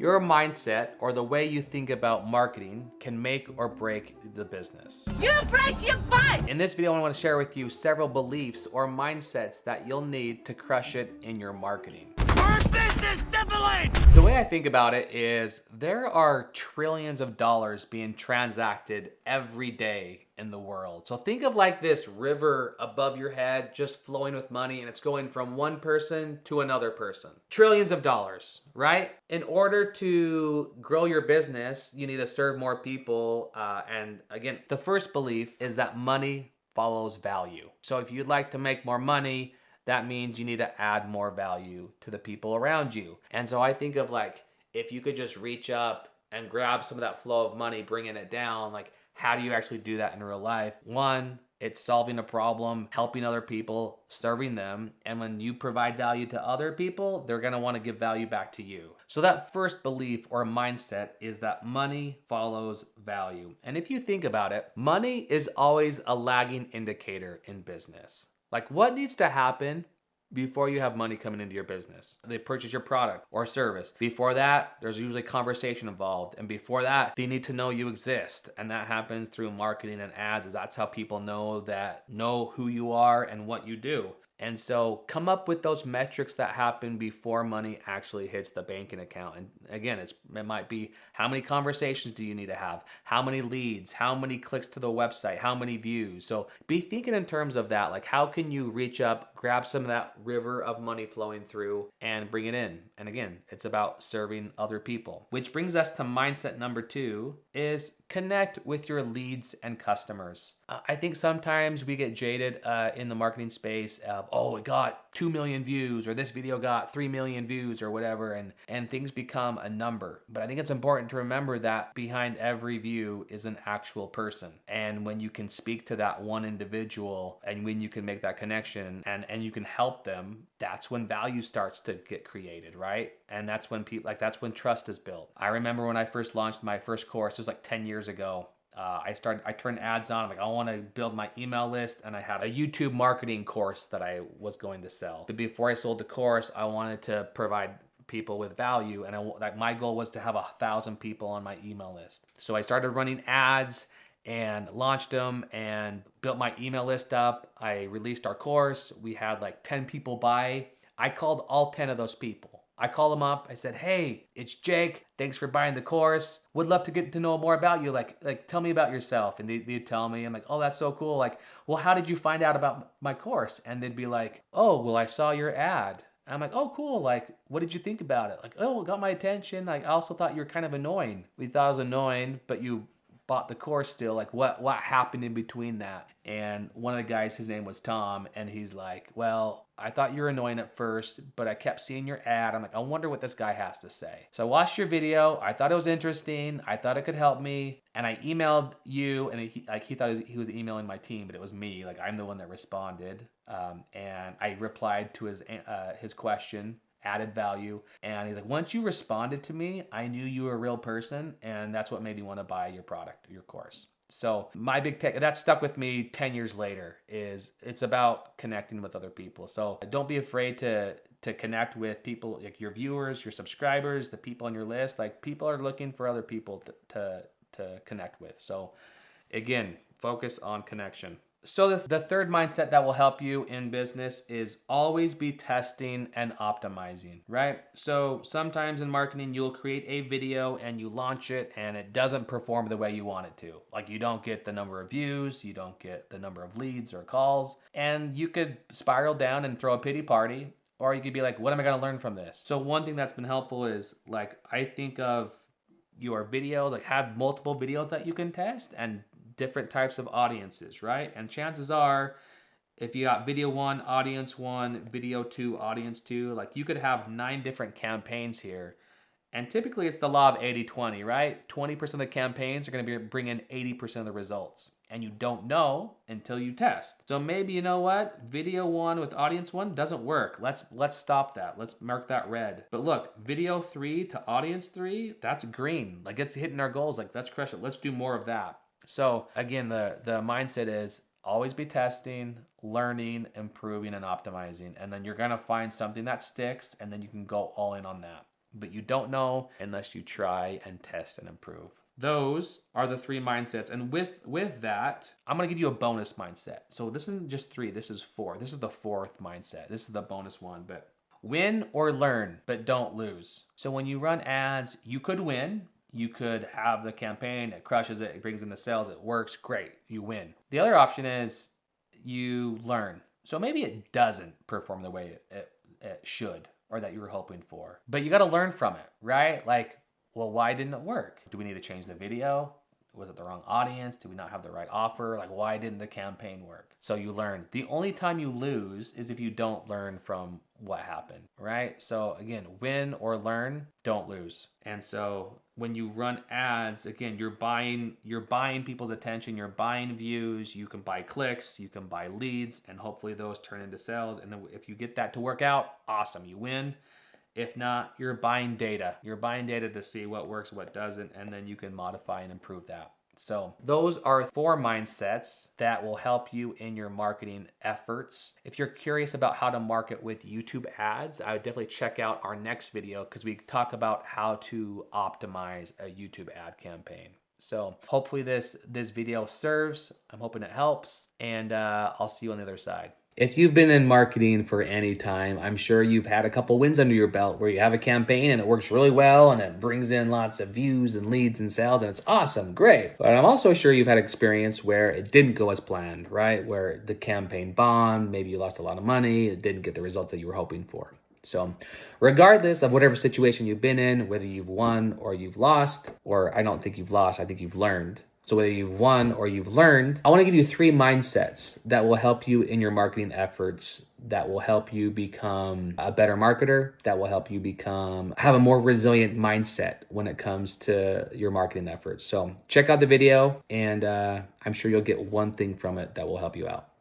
Your mindset or the way you think about marketing can make or break the business. You break your butt! In this video, I want to share with you several beliefs or mindsets that you'll need to crush it in your marketing. Business, definitely! The way I think about it is there are trillions of dollars being transacted every day in the world. So think of like this river above your head just flowing with money, and it's going from one person to another person. Trillions of dollars, right? In order to grow your business, you need to serve more people. And again, the first belief is that money follows value. So if you'd like to make more money, that means you need to add more value to the people around you. And so I think of like, if you could just reach up and grab some of that flow of money, bringing it down, like how do you actually do that in real life? One, it's solving a problem, helping other people, serving them. And when you provide value to other people, they're gonna wanna give value back to you. So that first belief or mindset is that money follows value. And if you think about it, money is always a lagging indicator in business. Like what needs to happen before you have money coming into your business? They purchase your product or service. Before that, there's usually conversation involved. And before that, they need to know you exist. And that happens through marketing and ads. That's how people know who you are and what you do. And so come up with those metrics that happen before money actually hits the banking account. And again, it might be how many conversations do you need to have? How many leads? How many clicks to the website? How many views? So be thinking in terms of that. Like how can you reach up, grab some of that river of money flowing through and bring it in? And again, it's about serving other people. Which brings us to mindset number 2 is connect with your leads and customers. I think sometimes we get jaded in the marketing space of, oh, it got 2 million views, or this video got 3 million views or whatever, and things become a number. But I think it's important to remember that behind every view is an actual person. And when you can speak to that one individual and when you can make that connection and you can help them, that's when value starts to get created, right? And that's when that's when trust is built. I remember when I first launched my first course, it was like 10 years ago. I turned ads on. I'm like, I want to build my email list, and I had a YouTube marketing course that I was going to sell. But before I sold the course, I wanted to provide people with value, and my goal was to have 1,000 people on my email list. So I started running ads and launched them and built my email list up. I released our course. We had like 10 people buy. I called all 10 of those people. I called them up. I said, hey, it's Jake. Thanks for buying the course. Would love to get to know more about you. Like tell me about yourself. And they'd tell me. I'm like, oh, that's so cool. Like, well, how did you find out about my course? And they'd be like, oh, well, I saw your ad. I'm like, oh, cool. Like, what did you think about it? Like, oh, it got my attention. Like, I also thought you were kind of annoying. We thought I was annoying, but you bought the course still. Like what happened in between that? And one of the guys, his name was Tom, and he's like, well, I thought you were annoying at first, but I kept seeing your ad. I'm like, I wonder what this guy has to say. So I watched your video. I thought it was interesting. I thought it could help me. And I emailed you, and he thought he was emailing my team, but it was me. Like I'm the one that responded. And I replied to his question, added value. And he's like, once you responded to me, I knew you were a real person, and that's what made me want to buy your product, your course. So my big take that stuck with me 10 years later is it's about connecting with other people. So don't be afraid to connect with people, like your viewers, your subscribers, the people on your list. Like people are looking for other people to connect with. So again, focus on connection. So the third mindset that will help you in business is always be testing and optimizing, right? So sometimes in marketing, you'll create a video and you launch it and it doesn't perform the way you want it to. Like you don't get the number of views, you don't get the number of leads or calls, and you could spiral down and throw a pity party, or you could be like, what am I gonna learn from this? So one thing that's been helpful is like, I think of your videos, like have multiple videos that you can test and different types of audiences, right? And chances are, if you got video 1, audience 1, video 2, audience 2, like you could have 9 different campaigns here. And typically it's the law of 80-20, right? 20% of the campaigns are going to be bringing 80% of the results. And you don't know until you test. So maybe, you know what? Video 1 with audience 1 doesn't work. Let's stop that. Let's mark that red. But look, video 3 to audience 3, that's green. Like it's hitting our goals. Like let's crush it. Let's do more of that. So again, the mindset is always be testing, learning, improving, and optimizing. And then you're going to find something that sticks, and then you can go all in on that. but you don't know unless you try and test and improve. Those are the 3 mindsets. And with that, I'm going to give you a bonus mindset. So this isn't just 3, this is 4. This is the 4th mindset. This is the bonus one, but win or learn, but don't lose. So when you run ads, you could win. You could have the campaign, it crushes it, it brings in the sales, it works, great, you win. The other option is you learn. So maybe it doesn't perform the way it should or that you were hoping for, but you got to learn from it, right? Like, well, why didn't it work? Do we need to change the video? Was it the wrong audience? Did we not have the right offer? Like, why didn't the campaign work? So you learn. The only time you lose is if you don't learn from what happened, right? So again, win or learn, don't lose. And so when you run ads, again, you're buying people's attention, you're buying views, you can buy clicks, you can buy leads, and hopefully those turn into sales. And then if you get that to work out, awesome, you win. If not, you're buying data. You're buying data to see what works, what doesn't, and then you can modify and improve that. So those are 4 mindsets that will help you in your marketing efforts. If you're curious about how to market with YouTube ads, I would definitely check out our next video because we talk about how to optimize a YouTube ad campaign. So hopefully this video serves. I'm hoping it helps, and I'll see you on the other side. If you've been in marketing for any time, I'm sure you've had a couple wins under your belt where you have a campaign and it works really well and it brings in lots of views and leads and sales and it's awesome, great. But I'm also sure you've had experience where it didn't go as planned, right? Where the campaign bombed, maybe you lost a lot of money, it didn't get the results that you were hoping for. So regardless of whatever situation you've been in, whether you've won or you've lost, or I don't think you've lost, I think you've learned. So whether you've won or you've learned, I want to give you 3 mindsets that will help you in your marketing efforts, that will help you become a better marketer, that will help you have a more resilient mindset when it comes to your marketing efforts. So check out the video and I'm sure you'll get one thing from it that will help you out.